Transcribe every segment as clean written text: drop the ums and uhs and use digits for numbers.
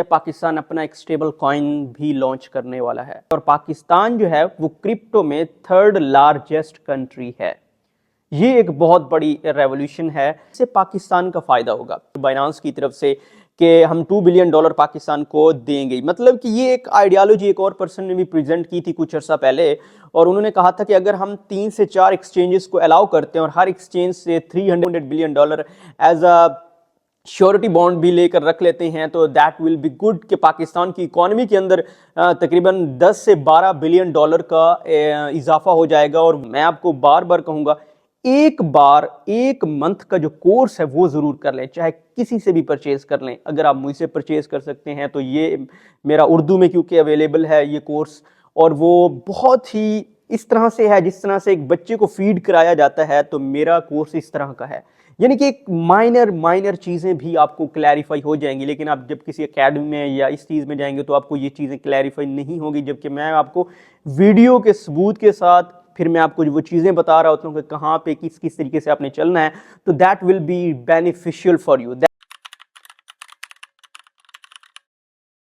पाकिस्तान अपना एक stable coin भी लॉन्च करने वाला है और पाकिस्तान जो है वो क्रिप्टो में थर्ड लार्जेस्ट कंट्री है। ये एक बहुत बड़ी रेवोल्यूशन है। इससे पाकिस्तान का फायदा होगा बाइनांस की तरफ से कि हम $2 बिलियन पाकिस्तान को देंगे। मतलब कि ये एक आइडियोलॉजी एक और पर्सन ने भी प्रेजेंट की थी कुछ अर्सा पहले, और उन्होंने कहा था कि अगर हम 3 से 4 एक्सचेंजेस को अलाउ करते हैं और हर एक्सचेंज से $300 billion as a surety bond भी लेकर रख लेते हैं तो दैट विल बी गुड कि पाकिस्तान की इकोनॉमी के अंदर तकरीबन 10 से 12 बिलियन डॉलर का इजाफा हो जाएगा। और मैं आपको बार बार कहूँगा, एक बार एक मंथ का जो कोर्स है वो ज़रूर कर लें, चाहे किसी से भी परचेज़ कर लें। अगर आप मुझसे परचेज़ कर सकते हैं तो ये मेरा उर्दू में क्योंकि अवेलेबल है ये कोर्स, और वो बहुत ही इस तरह से है जिस तरह से एक बच्चे को फीड कराया जाता है, तो मेरा कोर्स इस तरह का है। यानी कि एक माइनर चीज़ें भी आपको क्लैरिफाई हो जाएंगी, लेकिन आप जब किसी एकेडमी में या इस चीज़ में जाएंगे तो आपको ये चीज़ें क्लैरिफाई नहीं होगी। जबकि मैं आपको वीडियो के सबूत के साथ फिर मैं आपको वो चीज़ें बता रहा होता हूँ कि कहाँ पे किस किस तरीके से आपने चलना है, तो that will be beneficial for you.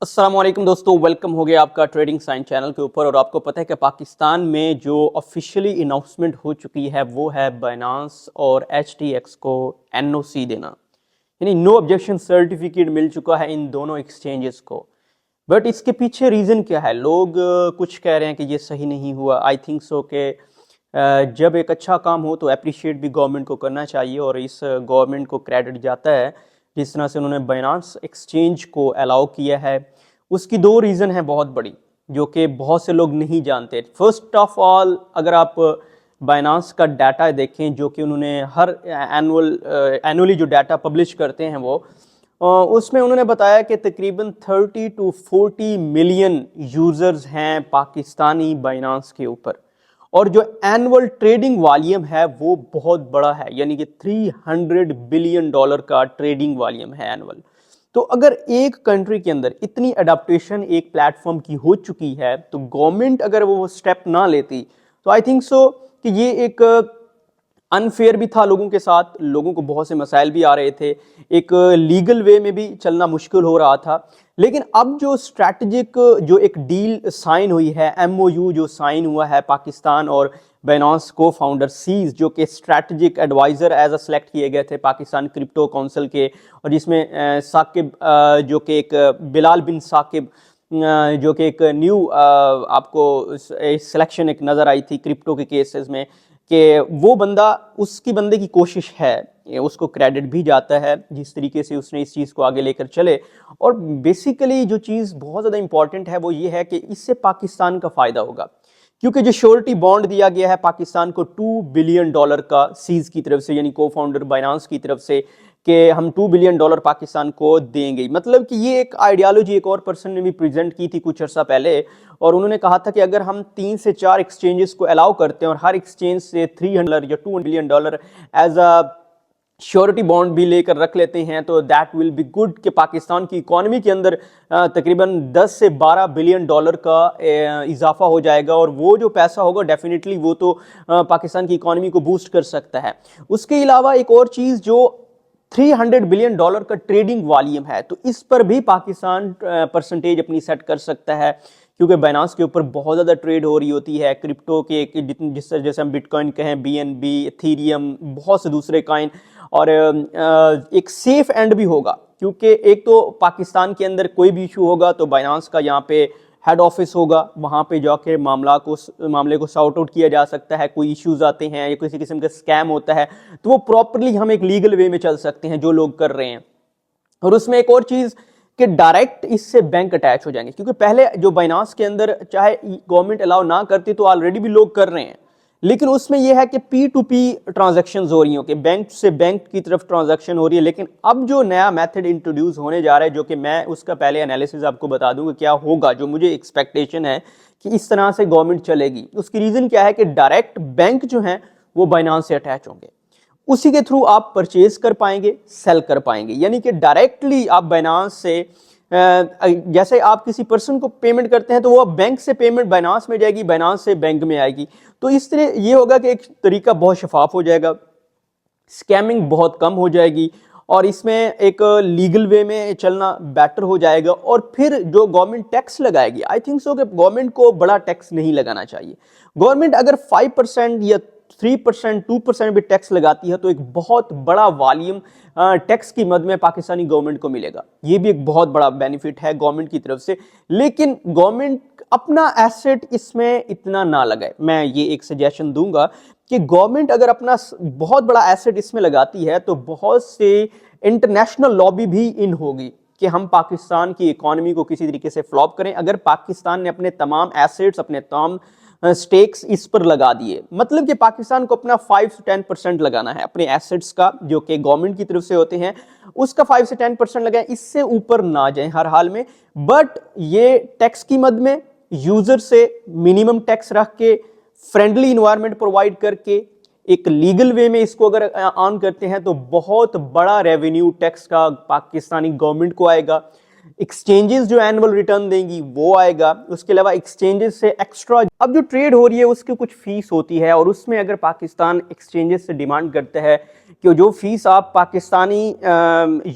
अस्सलाम वालेकुम दोस्तों, वेलकम हो गया आपका ट्रेडिंग साइंस चैनल के ऊपर। और आपको पता है कि पाकिस्तान में जो ऑफिशियली अनाउंसमेंट हो चुकी है वो है बाइनांस और HTX को NOC देना, यानी नो ऑब्जेक्शन सर्टिफिकेट मिल चुका है इन दोनों एक्सचेंजेस को। बट इसके पीछे रीज़न क्या है? लोग कुछ कह रहे हैं कि ये सही नहीं हुआ। आई थिंक सो कि जब एक अच्छा काम हो तो अप्रिशिएट भी गवर्नमेंट को करना चाहिए, और इस गवर्नमेंट को क्रेडिट जाता है जिस तरह से उन्होंने बाइनांस एक्सचेंज को अलाउ किया है। उसकी 2 रीज़न है बहुत बड़ी जो कि बहुत से लोग नहीं जानते। फर्स्ट ऑफ ऑल, अगर आप बाइनांस का डाटा देखें जो कि उन्होंने हर एनुअली जो डाटा पब्लिश करते हैं वो उसमें उन्होंने बताया कि तकरीबन 30 to 40 मिलियन यूज़र्स हैं पाकिस्तानी बाइनांस के ऊपर, और जो एनुअल ट्रेडिंग वॉल्यूम है वो बहुत बड़ा है, यानी कि $300 बिलियन का ट्रेडिंग वॉल्यूम है एनुअल। तो अगर एक कंट्री के अंदर इतनी अडाप्टेशन एक प्लेटफॉर्म की हो चुकी है, तो गवर्नमेंट अगर वो स्टेप ना लेती तो आई थिंक सो कि ये एक अनफेयर भी था लोगों के साथ। लोगों को बहुत से मसाइल भी आ रहे थे, एक लीगल वे में भी चलना मुश्किल हो रहा था। लेकिन अब जो स्ट्रैटेजिक जो एक डील साइन हुई है, MOU जो साइन हुआ है पाकिस्तान और बाइनांस को फाउंडर सीज, जो कि strategic advisor as a select किए गए थे पाकिस्तान क्रिप्टो काउंसिल के, और जिसमें साकिब जो कि एक बिलाल बिन साकिब जो कि एक न्यू आपको सिलेक्शन एक नज़र आई थी क्रिप्टो के केसेस में, कि वो बंदा, उसकी बंदे की कोशिश है, उसको क्रेडिट भी जाता है जिस तरीके से उसने इस चीज़ को आगे लेकर चले। और बेसिकली जो चीज़ बहुत ज़्यादा इंपॉर्टेंट है वो ये है कि इससे पाकिस्तान का फ़ायदा होगा, क्योंकि जो श्योरिटी बॉन्ड दिया गया है पाकिस्तान को $2 बिलियन का सीज की तरफ से, यानी को फाउंडर बाइनांस की तरफ से, कि हम $2 बिलियन पाकिस्तान को देंगे। मतलब कि ये एक आइडियोलॉजी एक और पर्सन ने भी प्रेजेंट की थी कुछ अर्सा पहले, और उन्होंने कहा था कि अगर हम 3 से 4 एक्सचेंजेस को अलाउ करते हैं और हर एक्सचेंज से $300 या $200 billion as a surety bond भी लेकर रख लेते हैं तो दैट विल बी गुड कि पाकिस्तान की इकोनॉमी के अंदर तकरीबन 10 से 12 बिलियन डॉलर का इजाफा हो जाएगा। और वो जो पैसा होगा डेफिनेटली वो तो पाकिस्तान की इकोनॉमी को बूस्ट कर सकता है। उसके अलावा एक और चीज़, जो $300 बिलियन का ट्रेडिंग वॉल्यूम है, तो इस पर भी पाकिस्तान परसेंटेज अपनी सेट कर सकता है, क्योंकि बाइनांस के ऊपर बहुत ज़्यादा ट्रेड हो रही होती है क्रिप्टो के, जैसे हम बिटकॉइन कहें, BNB, एथेरियम, बहुत से दूसरे कॉइन। और एक सेफ एंड भी होगा, क्योंकि एक तो पाकिस्तान के अंदर कोई भी इशू होगा तो बाइनांस का यहाँ पे हेड ऑफिस होगा, वहाँ पे जाके मामले को सॉर्ट आउट किया जा सकता है। कोई इश्यूज आते हैं या किसी किस्म का स्कैम होता है तो वो प्रॉपरली हम एक लीगल वे में चल सकते हैं जो लोग कर रहे हैं। और उसमें एक और चीज़ कि डायरेक्ट इससे बैंक अटैच हो जाएंगे, क्योंकि पहले जो बाइनांस के अंदर चाहे गवर्नमेंट अलाउ ना करती तो ऑलरेडी भी लोग कर रहे हैं, लेकिन उसमें यह है कि P2P ट्रांजैक्शंस हो रही हैं, कि बैंक से बैंक की तरफ ट्रांजैक्शन हो रही है। लेकिन अब जो नया मेथड इंट्रोड्यूस होने जा रहा है, जो कि मैं उसका पहले एनालिसिस आपको बता दूंगा क्या होगा, जो मुझे एक्सपेक्टेशन है कि इस तरह से गवर्नमेंट चलेगी। उसकी रीज़न क्या है कि डायरेक्ट बैंक जो हैं वो बाइनांस से अटैच होंगे, उसी के थ्रू आप परचेज कर पाएंगे, सेल कर पाएंगे। यानी कि डायरेक्टली आप बाइनांस से जैसे आप किसी पर्सन को पेमेंट करते हैं तो वो बैंक से पेमेंट बाइनांस में जाएगी, बाइनांस से बैंक में आएगी। तो इस तरह ये होगा कि एक तरीका बहुत शफाफ हो जाएगा, स्कैमिंग बहुत कम हो जाएगी, और इसमें एक लीगल वे में चलना बेटर हो जाएगा। और फिर जो गवर्नमेंट टैक्स लगाएगी, आई थिंक सो कि गवर्नमेंट को बड़ा टैक्स नहीं लगाना चाहिए। गवर्नमेंट अगर 5% या 3%, 2% भी टैक्स लगाती है तो एक बहुत बड़ा वॉल्यूम टैक्स की मद में पाकिस्तानी गवर्नमेंट को मिलेगा। ये भी एक बहुत बड़ा बेनिफिट है गवर्नमेंट की तरफ से। लेकिन गवर्नमेंट अपना एसेट इसमें इतना ना लगाए। मैं ये एक सजेशन दूंगा कि गवर्नमेंट अगर अपना बहुत बड़ा एसेट इसमें लगाती है तो बहुत से इंटरनेशनल लॉबी भी इन होगी कि हम पाकिस्तान की इकोनॉमी को किसी तरीके से फ्लॉप करें। अगर पाकिस्तान ने अपने तमाम एसेट्स, अपने तमाम स्टेक्स इस पर लगा दिए, मतलब कि पाकिस्तान को अपना 5 से 10% लगाना है अपने एसेट्स का, जो कि गवर्नमेंट की तरफ से होते हैं, उसका 5 से 10% लगाए, इससे ऊपर ना जाए हर हाल में। बट ये टैक्स की मद में यूजर से मिनिमम टैक्स रख के, फ्रेंडली इन्वायरमेंट प्रोवाइड करके, एक लीगल वे में इसको अगर ऑन करते हैं तो बहुत बड़ा रेवेन्यू टैक्स का पाकिस्तानी गवर्नमेंट को आएगा। एक्सचेंजेस जो एनुअल रिटर्न देंगी वो आएगा। उसके अलावा एक्सचेंजेस से एक्स्ट्रा अब जो ट्रेड हो रही है उसकी कुछ फीस होती है, और उसमें अगर पाकिस्तान एक्सचेंजेस से डिमांड करता है कि जो फीस आप पाकिस्तानी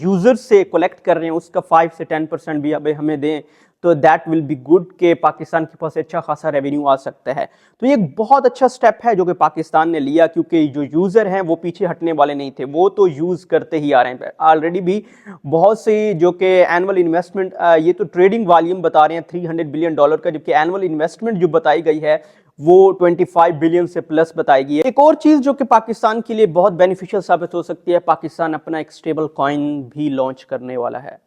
यूजर से कलेक्ट कर रहे हैं उसका 5 से 10% भी अब हमें दें, तो दैट विल बी गुड के पाकिस्तान के पास अच्छा खासा रेवेन्यू आ सकता है। तो ये एक बहुत अच्छा स्टेप है जो कि पाकिस्तान ने लिया, क्योंकि जो यूजर हैं वो पीछे हटने वाले नहीं थे, वो तो यूज करते ही आ रहे हैं। ऑलरेडी भी बहुत सी जो कि एनुअल इन्वेस्टमेंट, ये तो ट्रेडिंग वॉल्यूम बता रहे हैं $300 बिलियन का, जबकि एनुअल इन्वेस्टमेंट जो बताई गई है वो 25 बिलियन से प्लस बताई गई है। एक और चीज जो कि पाकिस्तान के लिए बहुत बेनिफिशियल साबित हो सकती है, पाकिस्तान अपना एक स्टेबल कॉइन भी लॉन्च करने वाला है।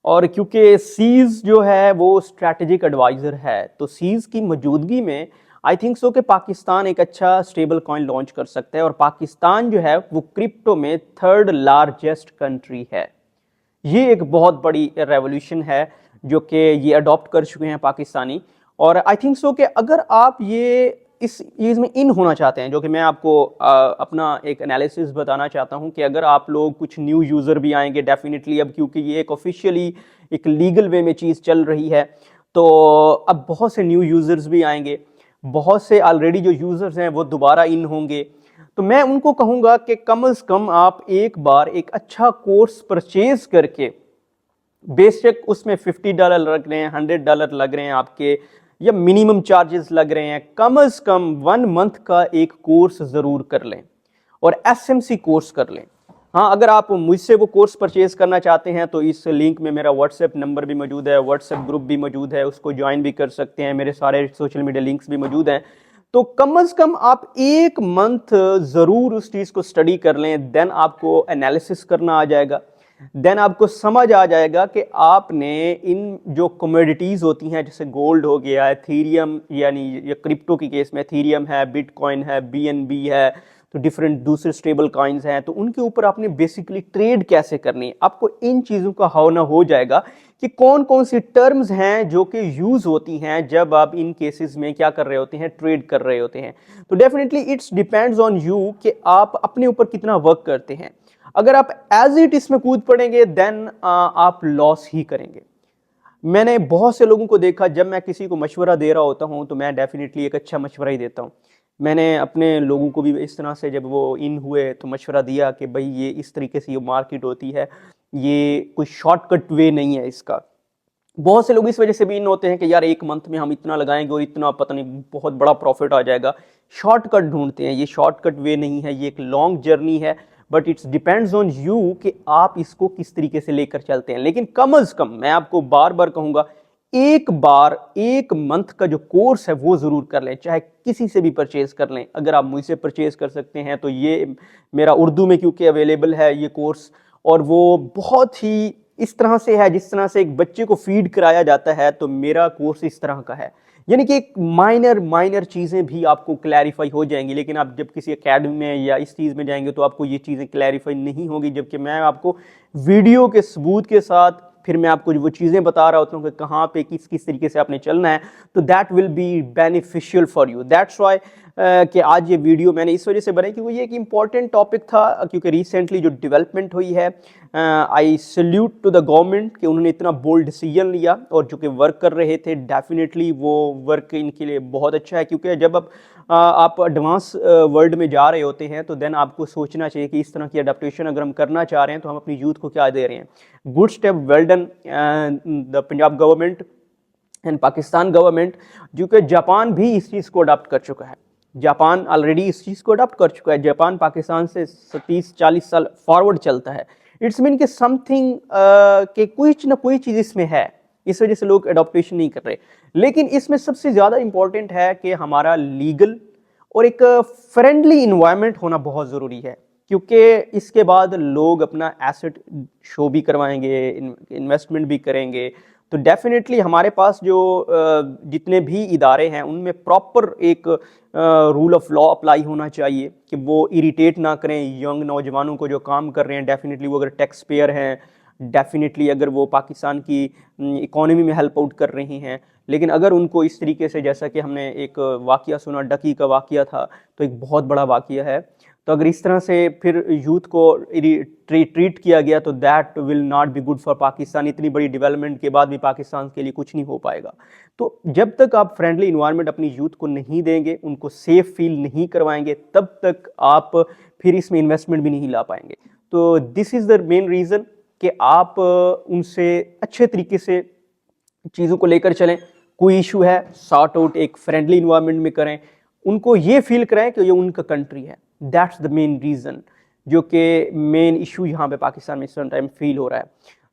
और क्योंकि सीज जो है वो स्ट्रैटेजिक एडवाइजर है, तो सीज की मौजूदगी में आई थिंक सो कि पाकिस्तान एक अच्छा स्टेबल कॉइन लॉन्च कर सकता है। और पाकिस्तान जो है वो क्रिप्टो में 3rd लार्जेस्ट कंट्री है। ये एक बहुत बड़ी रेवोल्यूशन है जो कि ये अडॉप्ट कर चुके हैं पाकिस्तानी। और आई थिंक सो कि अगर आप ये इस चीज़ में इन होना चाहते हैं, जो कि मैं आपको अपना एक एनालिसिस बताना चाहता हूं कि अगर आप लोग कुछ न्यू यूज़र भी आएंगे डेफिनेटली अब, क्योंकि ये एक ऑफिशियली एक लीगल वे में चीज़ चल रही है, तो अब बहुत से न्यू यूज़र्स भी आएंगे, बहुत से ऑलरेडी जो यूज़र्स हैं वो दोबारा इन होंगे। तो मैं उनको कहूँगा कि कम से कम आप एक बार एक अच्छा कोर्स परचेज करके, बेशक उसमें $50 लग रहे हैं, $100 लग रहे हैं आपके, या मिनिमम चार्जेस लग रहे हैं, कम से कम 1 मंथ का एक कोर्स जरूर कर लें और एसएमसी कोर्स कर लें। हाँ, अगर आप मुझसे वो कोर्स परचेज करना चाहते हैं तो इस लिंक में मेरा व्हाट्सएप नंबर भी मौजूद है, व्हाट्सएप ग्रुप भी मौजूद है, उसको ज्वाइन भी कर सकते हैं, मेरे सारे सोशल मीडिया लिंक्स भी मौजूद हैं। तो कम से कम आप 1 मंथ जरूर उस चीज को स्टडी कर लें, देन आपको एनालिसिस करना आ जाएगा, देन आपको समझ आ जाएगा कि आपने इन जो कमोडिटीज होती हैं, जैसे गोल्ड हो गया, एथीरियम यानी ये क्रिप्टो की केस में एथीरियम है, बिटकॉइन है, बीएनबी है, तो डिफरेंट दूसरे स्टेबल कॉइन्स हैं, तो उनके ऊपर आपने बेसिकली ट्रेड कैसे करनी है। आपको इन चीज़ों का होना हो जाएगा कि कौन कौन सी टर्म्स हैं जो कि यूज़ होती हैं जब आप इन केसेस में क्या कर रहे होते हैं, ट्रेड कर रहे होते हैं। तो definitely it's depends on you कि आप अपने ऊपर कितना वर्क करते हैं। अगर आप एज इट इसमें कूद पड़ेंगे देन आप लॉस ही करेंगे। मैंने बहुत से लोगों को देखा, जब मैं किसी को मशवरा दे रहा होता हूं तो मैं डेफिनेटली एक अच्छा मशवरा ही देता हूं। मैंने अपने लोगों को भी इस तरह से जब वो इन हुए तो मशवरा दिया कि भाई ये इस तरीके से ये मार्केट होती है, ये कोई शॉर्टकट वे नहीं है इसका। बहुत से लोग इस वजह से भी इन होते हैं कि यार 1 मंथ में हम इतना लगाएंगे और इतना पता नहीं बहुत बड़ा प्रॉफिट आ जाएगा, शॉर्टकट ढूंढते हैं। ये शॉर्टकट वे नहीं है, ये एक लॉन्ग जर्नी है, but it's depends on you कि आप इसको किस तरीके से लेकर चलते हैं। लेकिन कम से कम मैं आपको बार बार कहूंगा, एक बार 1 मंथ का जो कोर्स है वो जरूर कर लें, चाहे किसी से भी परचेज कर लें। अगर आप मुझसे परचेज कर सकते हैं तो ये मेरा उर्दू में क्योंकि अवेलेबल है ये कोर्स, और वो बहुत ही इस तरह से है जिस तरह से एक बच्चे को फीड कराया जाता है, तो मेरा कोर्स इस तरह का है। यानी कि एक माइनर चीज़ें भी आपको क्लैरिफाई हो जाएंगी, लेकिन आप जब किसी एकेडमी में या इस चीज़ में जाएंगे तो आपको ये चीज़ें क्लैरिफाई नहीं होगी। जबकि मैं आपको वीडियो के सबूत के साथ फिर मैं आपको वो चीज़ें बता रहा होता हूँ कि कहाँ पे किस किस तरीके से आपने चलना है, तो that will be beneficial for you. That's why कि आज ये वीडियो मैंने इस वजह से बनाई क्योंकि ये एक इम्पॉर्टेंट टॉपिक था, क्योंकि रिसेंटली जो डेवलपमेंट हुई है, I salute to the government कि उन्होंने इतना बोल्ड डिसीजन लिया और जो कि वर्क कर रहे थे, डेफिनेटली वो वर्क इनके लिए बहुत अच्छा है। क्योंकि जब आप एडवांस वर्ल्ड में जा रहे होते हैं तो देन आपको सोचना चाहिए कि इस तरह की अडेप्टेशन अगर हम करना चाह रहे हैं तो हम अपनी यूथ को क्या दे रहे हैं। Good step, well done the Punjab government and Pakistan government, जो कि जापान भी इस चीज़ को अडॉप्ट कर चुका है। जापान ऑलरेडी इस चीज़ को अडॉप्ट कर चुका है। जापान पाकिस्तान से 30-40 साल फॉरवर्ड चलता है। इट्स मीन कि समथिंग के कुछ ना कोई चीज़ इसमें है, इस वजह से लोग अडॉप्टेशन नहीं कर रहे। लेकिन इसमें सबसे ज़्यादा इंपॉर्टेंट है कि हमारा लीगल और एक फ्रेंडली इन्वायरमेंट होना बहुत ज़रूरी है, क्योंकि इसके बाद लोग अपना एसेट शो भी करवाएंगे, इन्वेस्टमेंट भी करेंगे। तो डेफिनेटली हमारे पास जो जितने भी इदारे हैं उनमें प्रॉपर एक रूल ऑफ लॉ अप्लाई होना चाहिए कि वो इरिटेट ना करें यंग नौजवानों को जो काम कर रहे हैं। डेफिनेटली वो अगर टैक्स पेयर हैं, डेफिनेटली अगर वो पाकिस्तान की इकोनॉमी में हेल्प आउट कर रही हैं, लेकिन अगर उनको इस तरीके से, जैसा कि हमने एक वाक़या सुना, डकी का वाक़या था, तो एक बहुत बड़ा वाक़या है, तो अगर इस तरह से फिर यूथ को ट्रीट किया गया तो that will not be good for Pakistan. इतनी बड़ी डेवलपमेंट के बाद भी पाकिस्तान के लिए कुछ नहीं हो पाएगा। तो जब तक आप फ्रेंडली इन्वायरमेंट अपनी यूथ को नहीं देंगे, उनको सेफ फील नहीं करवाएंगे, तब तक आप फिर इसमें इन्वेस्टमेंट भी नहीं ला पाएंगे। तो this is the main reason कि आप उनसे अच्छे तरीके से चीज़ों को लेकर चलें। कोई इशू है, सॉर्ट आउट एक फ्रेंडली इन्वायरमेंट में करें, उनको ये फील कराएं कि ये उनका कंट्री है। दैट्स द मेन रीज़न, जो कि मेन इशू यहाँ पे पाकिस्तान में इस टाइम फील हो रहा है।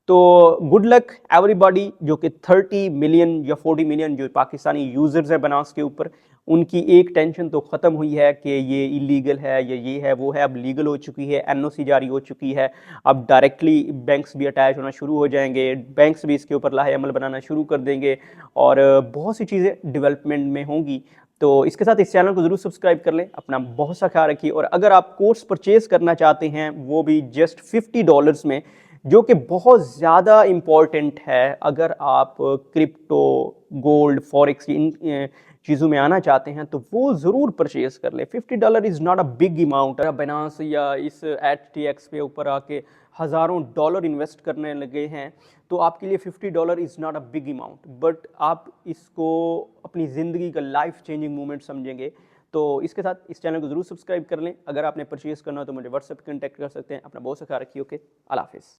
तो गुड लक एवरीबॉडी, जो कि 30 मिलियन या 40 मिलियन जो पाकिस्तानी यूज़र्स हैं बनास के ऊपर, उनकी एक टेंशन तो ख़त्म हुई है कि ये इलीगल है या ये है वो है, अब लीगल हो चुकी है, एनओसी जारी हो चुकी है। अब डायरेक्टली बैंक्स भी अटैच होना शुरू हो जाएंगे, बैंक्स भी इसके ऊपर लाहे अमल बनाना शुरू कर देंगे और बहुत सी चीज़ें डेवलपमेंट में होंगी। तो इसके साथ इस चैनल को ज़रूर सब्सक्राइब कर लें। अपना बहुत सा ख्याल रखिए। और अगर आप कोर्स परचेज़ करना चाहते हैं, वो भी जस्ट $50 में, जो कि बहुत ज़्यादा इम्पॉर्टेंट है अगर आप क्रिप्टो, गोल्ड, फॉरेक्स इन चीज़ों में आना चाहते हैं, तो वो ज़रूर परचेज़ कर ले। $50 is not a big amount. अगर बाइनेंस या इस HTX पे ऊपर आके हज़ारों डॉलर इन्वेस्ट करने लगे हैं, तो आपके लिए $50 is not a big amount, but आप इसको अपनी ज़िंदगी का लाइफ चेंजिंग मोमेंट समझेंगे। तो इसके साथ इस चैनल को ज़रूर सब्सक्राइब कर लें। अगर आपने परचेज़ करना हो तो मुझे व्हाट्सएप कॉन्टैक्ट कर सकते हैं। अपना बहुत सा ख्याल रखिए। ओके, अल्लाह हाफिज़।